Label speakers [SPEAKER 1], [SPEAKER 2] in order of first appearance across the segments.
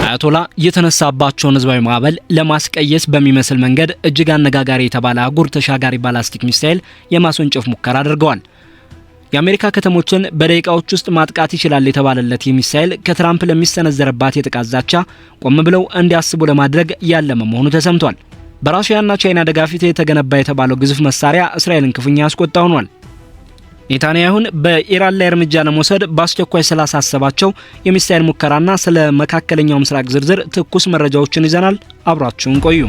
[SPEAKER 1] አያቶላ የተነሳባቸውን ህዝባዊ ማዕበል ለማስቀየስ በሚመስል መንገድ እጅግ አነጋጋሪ የተባለ አህጉር ተሻጋሪ ባላስቲክ ሚሳኤል የማስወንጨፍ ሙከራ አድርገዋል። የአሜሪካ ከተሞችን በደቂቃዎች ውስጥ ማጥቃት ይችላል የተባለለት የሚሳኤል ከትራምፕ ለሚሰነዘረባት የጥቃት ዛቻ ቆም ብለው እንዲያስቡ ለማድረግ ያለመ መሆኑ ተሰምቷል። በራሺያና ቻይና ደጋፊት የተገነባ የተባለው ግዙፍ መሳሪያ እስራኤልን ክፉኛ ያስቆጣ ሆኗል። ኔታንያሁን በኢራን ላይ እርምጃ ለመውሰድ በአስቸኳይ ስላሳሰባቸው የሚሳኤል ሙከራና ስለ መካከለኛው ምስራቅ ዝርዝር ትኩስ መረጃዎችን ይዘናል። አብራችሁን ቆዩ።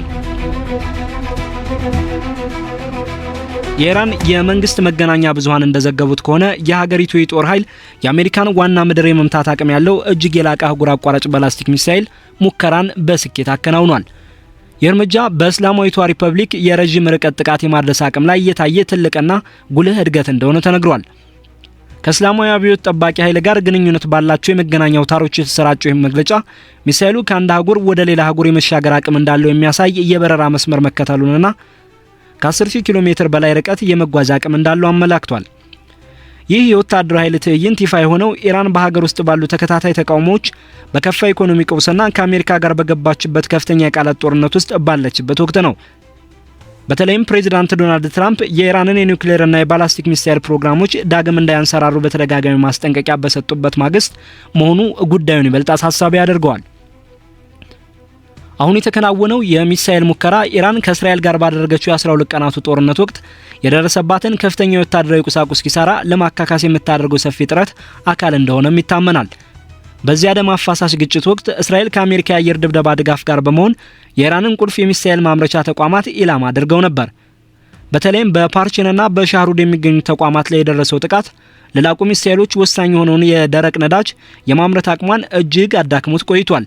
[SPEAKER 1] የኢራን የመንግስት መገናኛ ብዙሃን እንደዘገቡት ከሆነ የሀገሪቱ የጦር ኃይል የአሜሪካን ዋና ምድር የመምታት አቅም ያለው እጅግ የላቀ አህጉር አቋራጭ ባላስቲክ ሚሳኤል ሙከራን በስኬት አከናውኗል። የእርምጃ በእስላማዊቷ ሪፐብሊክ የረጅም ርቀት ጥቃት የማድረስ አቅም ላይ የታየ ትልቅና ጉልህ እድገት እንደሆነ ተነግሯል። ከእስላማዊ አብዮት ጠባቂ ኃይል ጋር ግንኙነት ባላቸው የመገናኛ አውታሮች የተሰራጨው ይህ መግለጫ ሚሳኤሉ ከአንድ አህጉር ወደ ሌላ አህጉር የመሻገር አቅም እንዳለው የሚያሳይ የበረራ መስመር መከተሉንና ከ10,000 ኪሎ ሜትር በላይ ርቀት የመጓዝ አቅም እንዳለው አመላክቷል። ይህ የወታደራዊ ኃይል ትዕይንት ይፋ የሆነው ኢራን በሀገር ውስጥ ባሉ ተከታታይ ተቃውሞዎች በከፋ ኢኮኖሚ ቀውስና ከአሜሪካ ጋር በገባችበት ከፍተኛ የቃላት ጦርነት ውስጥ ባለችበት ወቅት ነው። በተለይም ፕሬዚዳንት ዶናልድ ትራምፕ የኢራንን የኒውክሌርና የባላስቲክ ሚሳኤል ፕሮግራሞች ዳግም እንዳያንሰራሩ በተደጋጋሚ ማስጠንቀቂያ በሰጡበት ማግስት መሆኑ ጉዳዩን ይበልጥ አሳሳቢ ያደርገዋል። አሁን የተከናወነው የሚሳኤል ሙከራ ኢራን ከእስራኤል ጋር ባደረገችው የ12 ቀናቱ ጦርነት ወቅት የደረሰባትን ከፍተኛ ወታደራዊ ቁሳቁስ ኪሳራ ለማካካስ የምታደርገው ሰፊ ጥረት አካል እንደሆነም ይታመናል። በዚያ ደም አፋሳሽ ግጭት ወቅት እስራኤል ከአሜሪካ የአየር ድብደባ ድጋፍ ጋር በመሆን የኢራንን ቁልፍ የሚሳኤል ማምረቻ ተቋማት ኢላማ አድርገው ነበር። በተለይም በፓርቺንና በሻህሩድ የሚገኙ ተቋማት ላይ የደረሰው ጥቃት ለላቁ ሚሳኤሎች ወሳኝ የሆነውን የደረቅ ነዳጅ የማምረት አቅሟን እጅግ አዳክሞት ቆይቷል።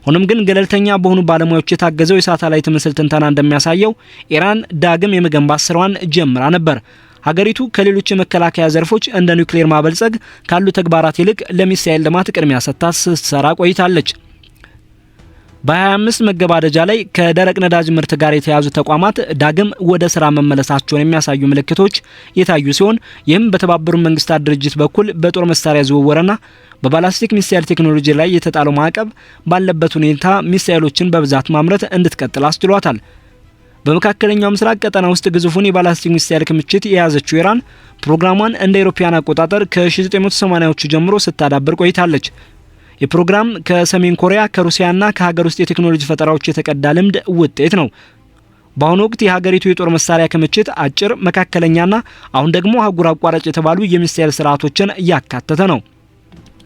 [SPEAKER 1] ሆኖም ግን ገለልተኛ በሆኑ ባለሙያዎች የታገዘው የሳተላይት ምስል ትንተና እንደሚያሳየው ኢራን ዳግም የመገንባት ስራዋን ጀምራ ነበር። ሀገሪቱ ከሌሎች የመከላከያ ዘርፎች እንደ ኒውክሌር ማበልጸግ ካሉ ተግባራት ይልቅ ለሚሳኤል ልማት ቅድሚያ ሰጥታ ስትሰራ ቆይታለች። በ25 መገባደጃ ላይ ከደረቅ ነዳጅ ምርት ጋር የተያዙ ተቋማት ዳግም ወደ ስራ መመለሳቸውን የሚያሳዩ ምልክቶች የታዩ ሲሆን ይህም በተባበሩት መንግስታት ድርጅት በኩል በጦር መሳሪያ ዝውውርና በባላስቲክ ሚሳኤል ቴክኖሎጂ ላይ የተጣለው ማዕቀብ ባለበት ሁኔታ ሚሳኤሎችን በብዛት ማምረት እንድትቀጥል አስችሏታል። በመካከለኛው ምስራቅ ቀጠና ውስጥ ግዙፉን የባላስቲክ ሚሳኤል ክምችት የያዘችው ኢራን ፕሮግራሟን እንደ አውሮፓውያን አቆጣጠር ከ1980ዎቹ ጀምሮ ስታዳብር ቆይታለች። የፕሮግራም ከሰሜን ኮሪያ ከሩሲያና ከሀገር ውስጥ የቴክኖሎጂ ፈጠራዎች የተቀዳ ልምድ ውጤት ነው። በአሁኑ ወቅት የሀገሪቱ የጦር መሳሪያ ክምችት አጭር፣ መካከለኛና አሁን ደግሞ አህጉር አቋራጭ የተባሉ የሚሳኤል ስርዓቶችን እያካተተ ነው።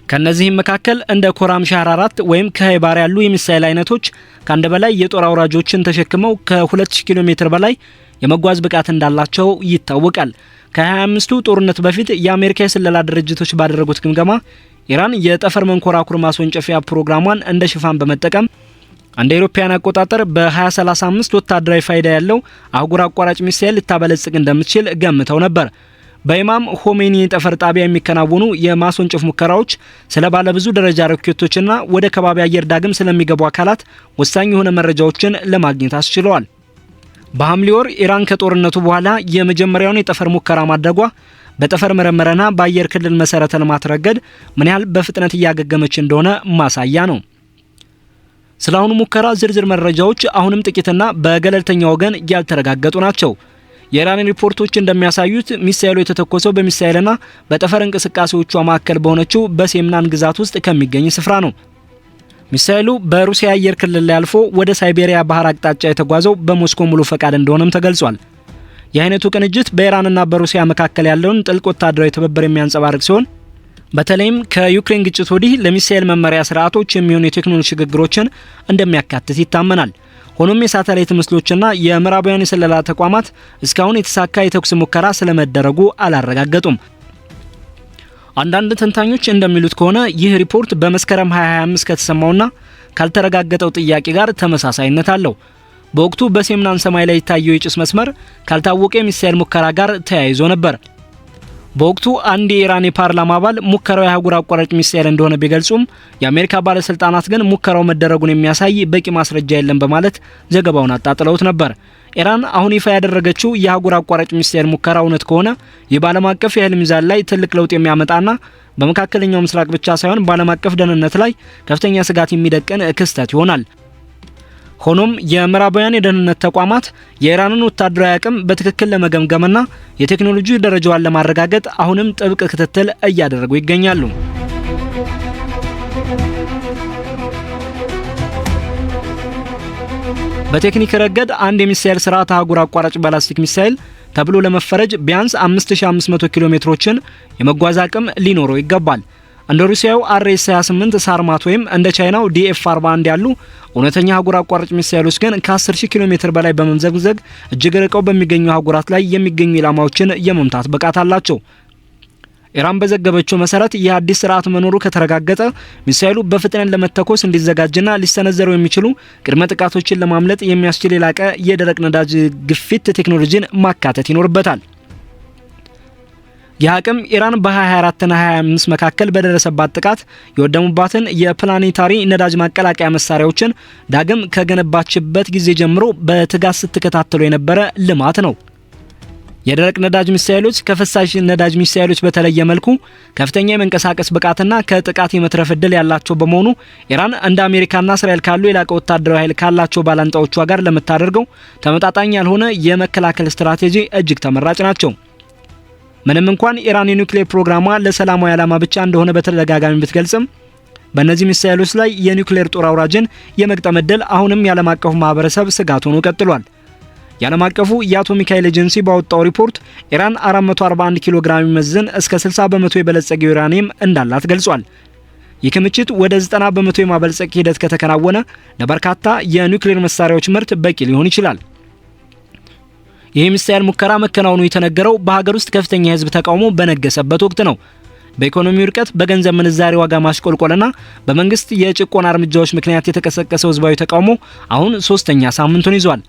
[SPEAKER 1] ከነዚህም መካከል እንደ ኮራም ሻህር 4 ወይም ከሃይባር ያሉ የሚሳኤል አይነቶች ከአንድ በላይ የጦር አውራጆችን ተሸክመው ከ2000 ኪሎ ሜትር በላይ የመጓዝ ብቃት እንዳላቸው ይታወቃል። ከ25ቱ ጦርነት በፊት የአሜሪካ የስለላ ድርጅቶች ባደረጉት ግምገማ ኢራን የጠፈር መንኮራኩር ማስወንጨፊያ ፕሮግራሟን እንደ ሽፋን በመጠቀም እንደ አውሮፓውያን አቆጣጠር በ2035 ወታደራዊ ፋይዳ ያለው አህጉር አቋራጭ ሚሳኤል ልታበለጽግ እንደምትችል ገምተው ነበር። በኢማም ሆሜኒ ጠፈር ጣቢያ የሚከናወኑ የማስወንጨፍ ሙከራዎች ስለ ባለብዙ ደረጃ ሮኬቶችና ወደ ከባቢ አየር ዳግም ስለሚገቡ አካላት ወሳኝ የሆነ መረጃዎችን ለማግኘት አስችለዋል። በሐምሌ ወር ኢራን ከጦርነቱ በኋላ የመጀመሪያውን የጠፈር ሙከራ ማድረጓ በጠፈር ምርምርና በአየር ክልል መሰረተ ልማት ረገድ ምን ያህል በፍጥነት እያገገመች እንደሆነ ማሳያ ነው። ስለአሁኑ ሙከራ ዝርዝር መረጃዎች አሁንም ጥቂትና በገለልተኛ ወገን ያልተረጋገጡ ናቸው። የኢራን ሪፖርቶች እንደሚያሳዩት ሚሳኤሉ የተተኮሰው በሚሳኤልና በጠፈር እንቅስቃሴዎቿ ማዕከል በሆነችው በሴምናን ግዛት ውስጥ ከሚገኝ ስፍራ ነው። ሚሳኤሉ በሩሲያ አየር ክልል ላይ አልፎ ወደ ሳይቤሪያ ባህር አቅጣጫ የተጓዘው በሞስኮ ሙሉ ፈቃድ እንደሆነም ተገልጿል። የአይነቱ ቅንጅት በኢራንና በሩሲያ መካከል ያለውን ጥልቅ ወታደራዊ ትብብር የሚያንጸባርቅ ሲሆን በተለይም ከዩክሬን ግጭት ወዲህ ለሚሳኤል መመሪያ ስርዓቶች የሚሆኑ የቴክኖሎጂ ሽግግሮችን እንደሚያካትት ይታመናል። ሆኖም የሳተላይት ምስሎችና የምዕራባውያን የስለላ ተቋማት እስካሁን የተሳካ የተኩስ ሙከራ ስለመደረጉ አላረጋገጡም። አንዳንድ ተንታኞች እንደሚሉት ከሆነ ይህ ሪፖርት በመስከረም 2025 ከተሰማውና ካልተረጋገጠው ጥያቄ ጋር ተመሳሳይነት አለው። በወቅቱ በሴምናን ሰማይ ላይ የታየው የጭስ መስመር ካልታወቀ የሚሳኤል ሙከራ ጋር ተያይዞ ነበር። በወቅቱ አንድ የኢራን የፓርላማ አባል ሙከራው የአህጉር አቋራጭ ሚሳኤል እንደሆነ ቢገልጹም የአሜሪካ ባለስልጣናት ግን ሙከራው መደረጉን የሚያሳይ በቂ ማስረጃ የለም በማለት ዘገባውን አጣጥለውት ነበር። ኢራን አሁን ይፋ ያደረገችው የአህጉር አቋራጭ ሚሳኤል ሙከራ እውነት ከሆነ የዓለም አቀፍ የኃይል ሚዛን ላይ ትልቅ ለውጥ የሚያመጣና በመካከለኛው ምስራቅ ብቻ ሳይሆን በዓለም አቀፍ ደህንነት ላይ ከፍተኛ ስጋት የሚደቅን ክስተት ይሆናል። ሆኖም የምዕራባውያን የደህንነት ተቋማት የኢራንን ወታደራዊ አቅም በትክክል ለመገምገምና የቴክኖሎጂ ደረጃዋን ለማረጋገጥ አሁንም ጥብቅ ክትትል እያደረጉ ይገኛሉ። በቴክኒክ ረገድ አንድ የሚሳኤል ስርዓት አህጉር አቋራጭ ባላስቲክ ሚሳኤል ተብሎ ለመፈረጅ ቢያንስ 5500 ኪሎ ሜትሮችን የመጓዝ አቅም ሊኖረው ይገባል። እንደ ሩሲያው RS-28 ሳርማት ወይም እንደ ቻይናው DF-41 ያሉ እውነተኛ አህጉር አቋራጭ ሚሳኤሎች ግን ከ10000 ኪሎ ሜትር በላይ በመምዘግዘግ እጅግ ርቀው በሚገኙ አህጉራት ላይ የሚገኙ ኢላማዎችን የመምታት ብቃት አላቸው። ኢራን በዘገበችው መሰረት ይህ አዲስ ስርዓት መኖሩ ከተረጋገጠ ሚሳኤሉ በፍጥነት ለመተኮስ እንዲዘጋጅና ሊሰነዘሩ የሚችሉ ቅድመ ጥቃቶችን ለማምለጥ የሚያስችል የላቀ የደረቅ ነዳጅ ግፊት ቴክኖሎጂን ማካተት ይኖርበታል። ይህ አቅም ኢራን በ2024 እና 2025 መካከል በደረሰባት ጥቃት የወደሙባትን የፕላኔታሪ ነዳጅ ማቀላቀያ መሳሪያዎችን ዳግም ከገነባችበት ጊዜ ጀምሮ በትጋት ስትከታተሉ የነበረ ልማት ነው። የደረቅ ነዳጅ ሚሳኤሎች ከፈሳሽ ነዳጅ ሚሳኤሎች በተለየ መልኩ ከፍተኛ የመንቀሳቀስ ብቃትና ከጥቃት የመትረፍ ዕድል ያላቸው በመሆኑ ኢራን እንደ አሜሪካና እስራኤል ካሉ የላቀ ወታደራዊ ኃይል ካላቸው ባላንጣዎቿ ጋር ለምታደርገው ተመጣጣኝ ያልሆነ የመከላከል ስትራቴጂ እጅግ ተመራጭ ናቸው። ምንም እንኳን ኢራን የኒውክሌር ፕሮግራሟ ለሰላማዊ ዓላማ ብቻ እንደሆነ በተደጋጋሚ ብትገልጽም በእነዚህ ሚሳኤሎች ላይ የኒውክሌር ጦር አውራጅን የመግጠም ዕድል አሁንም የዓለም አቀፉ ማህበረሰብ ስጋት ሆኖ ቀጥሏል። የዓለም አቀፉ የአቶሚክ ኃይል ኤጀንሲ ባወጣው ሪፖርት ኢራን 441 ኪሎ ግራም የሚመዝን እስከ 60 በመቶ የበለጸገ ዩራኒየም እንዳላት ገልጿል። ይህ ክምችት ወደ 90 በመቶ የማበልጸግ ሂደት ከተከናወነ ለበርካታ የኒውክሌር መሳሪያዎች ምርት በቂ ሊሆን ይችላል። ይህ ሚሳኤል ሙከራ መከናወኑ የተነገረው በሀገር ውስጥ ከፍተኛ የህዝብ ተቃውሞ በነገሰበት ወቅት ነው። በኢኮኖሚው ርቀት፣ በገንዘብ ምንዛሬ ዋጋ ማሽቆልቆልና በመንግስት የጭቆና እርምጃዎች ምክንያት የተቀሰቀሰው ህዝባዊ ተቃውሞ አሁን 3ኛ ሳምንቱን ይዟል።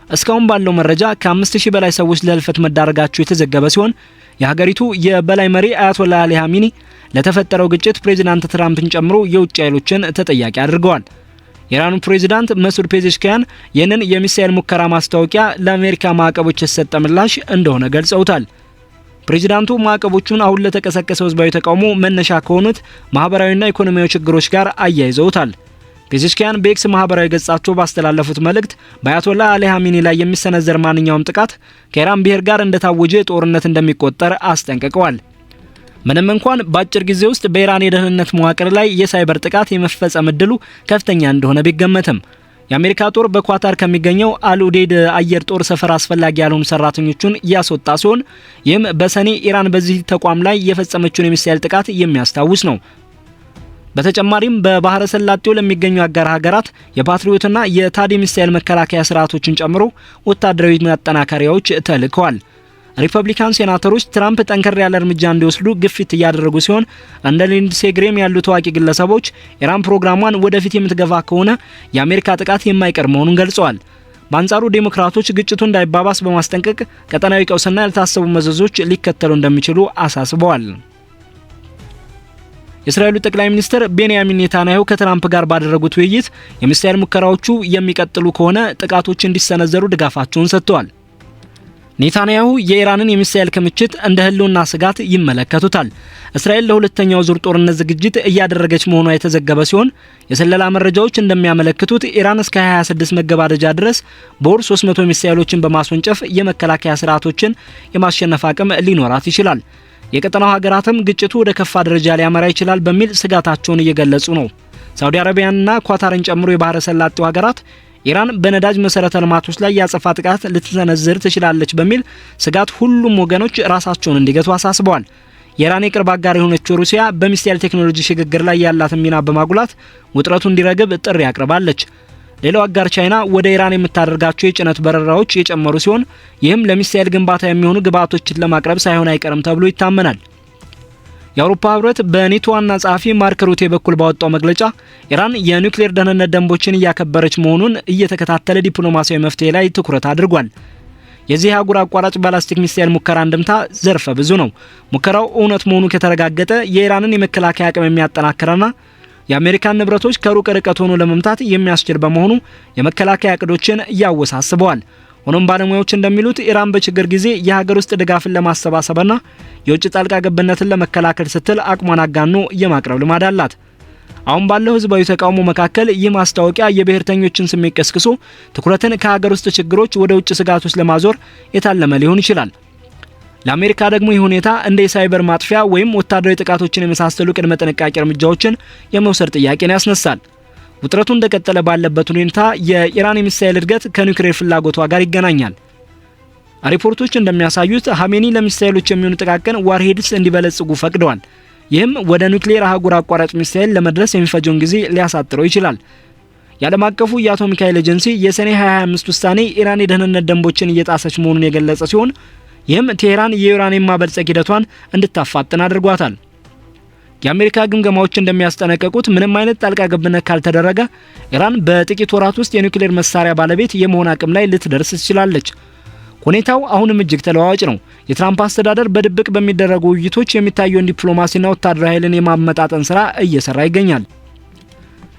[SPEAKER 1] እስካሁን ባለው መረጃ ከ5000 በላይ ሰዎች ለህልፈት መዳረጋቸው የተዘገበ ሲሆን የሀገሪቱ የበላይ መሪ አያቶላህ አሊ ኻሜኒ ለተፈጠረው ግጭት ፕሬዚዳንት ትራምፕን ጨምሮ የውጭ ኃይሎችን ተጠያቂ አድርገዋል። የኢራኑ ፕሬዚዳንት መስዑድ ፔዜሽኪያን ይህንን የሚሳኤል ሙከራ ማስታወቂያ ለአሜሪካ ማዕቀቦች የተሰጠ ምላሽ እንደሆነ ገልጸውታል። ፕሬዚዳንቱ ማዕቀቦቹን አሁን ለተቀሰቀሰው ህዝባዊ ተቃውሞ መነሻ ከሆኑት ማህበራዊና ኢኮኖሚያዊ ችግሮች ጋር አያይዘውታል። ፔዜሽኪያን በኤክስ ማህበራዊ ገጻቸው ባስተላለፉት መልእክት በአያቶላህ አሊ ኻሜኒ ላይ የሚሰነዘር ማንኛውም ጥቃት ከኢራን ብሔር ጋር እንደታወጀ ጦርነት እንደሚቆጠር አስጠንቅቀዋል። ምንም እንኳን በአጭር ጊዜ ውስጥ በኢራን የደህንነት መዋቅር ላይ የሳይበር ጥቃት የመፈጸም እድሉ ከፍተኛ እንደሆነ ቢገመትም የአሜሪካ ጦር በኳታር ከሚገኘው አልኡዴድ አየር ጦር ሰፈር አስፈላጊ ያልሆኑ ሰራተኞቹን ያስወጣ ሲሆን ይህም በሰኔ ኢራን በዚህ ተቋም ላይ የፈጸመችውን የሚሳኤል ጥቃት የሚያስታውስ ነው። በተጨማሪም በባህረ ሰላጤው ለሚገኙ አጋር ሀገራት የፓትሪዮትና የታድ ሚሳኤል መከላከያ ስርዓቶችን ጨምሮ ወታደራዊ ማጠናከሪያዎች ተልከዋል። ሪፐብሊካን ሴናተሮች ትራምፕ ጠንከር ያለ እርምጃ እንዲወስዱ ግፊት እያደረጉ ሲሆን እንደ ሊንድሴ ግሬም ያሉ ታዋቂ ግለሰቦች ኢራን ፕሮግራሟን ወደፊት የምትገፋ ከሆነ የአሜሪካ ጥቃት የማይቀር መሆኑን ገልጸዋል። በአንጻሩ ዴሞክራቶች ግጭቱ እንዳይባባስ በማስጠንቀቅ ቀጠናዊ ቀውስና ያልታሰቡ መዘዞች ሊከተሉ እንደሚችሉ አሳስበዋል። የእስራኤሉ ጠቅላይ ሚኒስትር ቤንያሚን ኔታንያሁ ከትራምፕ ጋር ባደረጉት ውይይት የሚሳኤል ሙከራዎቹ የሚቀጥሉ ከሆነ ጥቃቶች እንዲሰነዘሩ ድጋፋቸውን ሰጥተዋል። ኔታንያሁ የኢራንን የሚሳኤል ክምችት እንደ ህልውና ስጋት ይመለከቱታል። እስራኤል ለሁለተኛው ዙር ጦርነት ዝግጅት እያደረገች መሆኗ የተዘገበ ሲሆን የስለላ መረጃዎች እንደሚያመለክቱት ኢራን እስከ 2026 መገባደጃ ድረስ በወር 300 ሚሳኤሎችን በማስወንጨፍ የመከላከያ ስርዓቶችን የማሸነፍ አቅም ሊኖራት ይችላል። የቀጠናው ሀገራትም ግጭቱ ወደ ከፋ ደረጃ ሊያመራ ይችላል በሚል ስጋታቸውን እየገለጹ ነው። ሳውዲ አረቢያንና ኳታርን ጨምሮ የባህረ ሰላጤው ሀገራት ኢራን በነዳጅ መሰረተ ልማቶች ላይ ያጸፋ ጥቃት ልትሰነዝር ትችላለች በሚል ስጋት ሁሉም ወገኖች ራሳቸውን እንዲገቱ አሳስበዋል። የኢራን የቅርብ አጋር የሆነችው ሩሲያ በሚሳኤል ቴክኖሎጂ ሽግግር ላይ ያላትን ሚና በማጉላት ውጥረቱ እንዲረግብ ጥሪ አቅርባለች። ሌላው አጋር ቻይና ወደ ኢራን የምታደርጋቸው የጭነት በረራዎች የጨመሩ ሲሆን ይህም ለሚሳኤል ግንባታ የሚሆኑ ግብዓቶችን ለማቅረብ ሳይሆን አይቀርም ተብሎ ይታመናል። የአውሮፓ ህብረት በኔቶ ዋና ጸሐፊ ማርክ ሩቴ በኩል ባወጣው መግለጫ ኢራን የኒውክሌር ደህንነት ደንቦችን እያከበረች መሆኑን እየተከታተለ ዲፕሎማሲያዊ መፍትሄ ላይ ትኩረት አድርጓል። የዚህ አህጉር አቋራጭ ባላስቲክ ሚሳኤል ሙከራ እንድምታ ዘርፈ ብዙ ነው። ሙከራው እውነት መሆኑ ከተረጋገጠ የኢራንን የመከላከያ አቅም የሚያጠናክርና የአሜሪካን ንብረቶች ከሩቅ ርቀት ሆኖ ለመምታት የሚያስችል በመሆኑ የመከላከያ እቅዶችን ያወሳስበዋል። ሆኖም ባለሙያዎች እንደሚሉት ኢራን በችግር ጊዜ የሀገር ውስጥ ድጋፍን ለማሰባሰብና የውጭ ጣልቃ ገብነትን ለመከላከል ስትል አቅሟን አጋኖ የማቅረብ ልማድ አላት። አሁን ባለው ህዝባዊ ተቃውሞ መካከል ይህ ማስታወቂያ የብሔርተኞችን ስሜት ቀስቅሶ ትኩረትን ከሀገር ውስጥ ችግሮች ወደ ውጭ ስጋቶች ለማዞር የታለመ ሊሆን ይችላል። ለአሜሪካ ደግሞ ይህ ሁኔታ እንደ ሳይበር ማጥፊያ ወይም ወታደራዊ ጥቃቶችን የመሳሰሉ ቅድመ ጥንቃቄ እርምጃዎችን የመውሰድ ጥያቄን ያስነሳል። ውጥረቱ እንደቀጠለ ባለበት ሁኔታ የኢራን የሚሳኤል እድገት ከኒውክሌር ፍላጎቷ ጋር ይገናኛል። ሪፖርቶች እንደሚያሳዩት ሀሜኒ ለሚሳኤሎች የሚሆኑ ጥቃቅን ዋርሄድስ እንዲበለጽጉ ፈቅደዋል። ይህም ወደ ኒውክሌር አህጉር አቋራጭ ሚሳኤል ለመድረስ የሚፈጀውን ጊዜ ሊያሳጥረው ይችላል። የዓለም አቀፉ የአቶሚክ ኃይል ኤጀንሲ የሰኔ 2025 ውሳኔ ኢራን የደህንነት ደንቦችን እየጣሰች መሆኑን የገለጸ ሲሆን ይህም ቴህራን የዩራኒየም ማበልጸግ ሂደቷን እንድታፋጥን አድርጓታል። የአሜሪካ ግምገማዎች እንደሚያስጠነቅቁት ምንም አይነት ጣልቃ ገብነት ካልተደረገ ኢራን በጥቂት ወራት ውስጥ የኒውክሌር መሳሪያ ባለቤት የመሆን አቅም ላይ ልትደርስ ትችላለች። ሁኔታው አሁንም እጅግ ተለዋዋጭ ነው። የትራምፕ አስተዳደር በድብቅ በሚደረጉ ውይይቶች የሚታየውን ዲፕሎማሲና ወታደራዊ ኃይልን የማመጣጠን ስራ እየሰራ ይገኛል።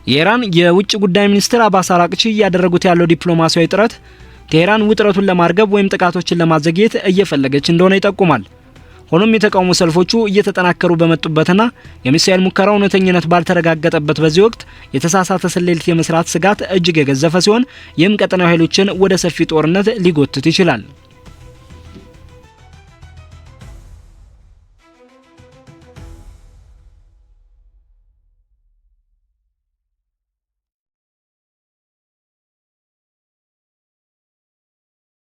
[SPEAKER 1] የኢራን የውጭ ጉዳይ ሚኒስትር አባስ አራቅቺ እያደረጉት ያለው ዲፕሎማሲያዊ ጥረት ቴህራን ውጥረቱን ለማርገብ ወይም ጥቃቶችን ለማዘግየት እየፈለገች እንደሆነ ይጠቁማል። ሆኖም የተቃውሞ ሰልፎቹ እየተጠናከሩ በመጡበትና የሚሳኤል ሙከራው እውነተኝነት ባልተረጋገጠበት በዚህ ወቅት የተሳሳተ ስሌት የመስራት ስጋት እጅግ የገዘፈ ሲሆን ይህም ቀጠናዊ ኃይሎችን ወደ ሰፊ ጦርነት ሊጎትት ይችላል።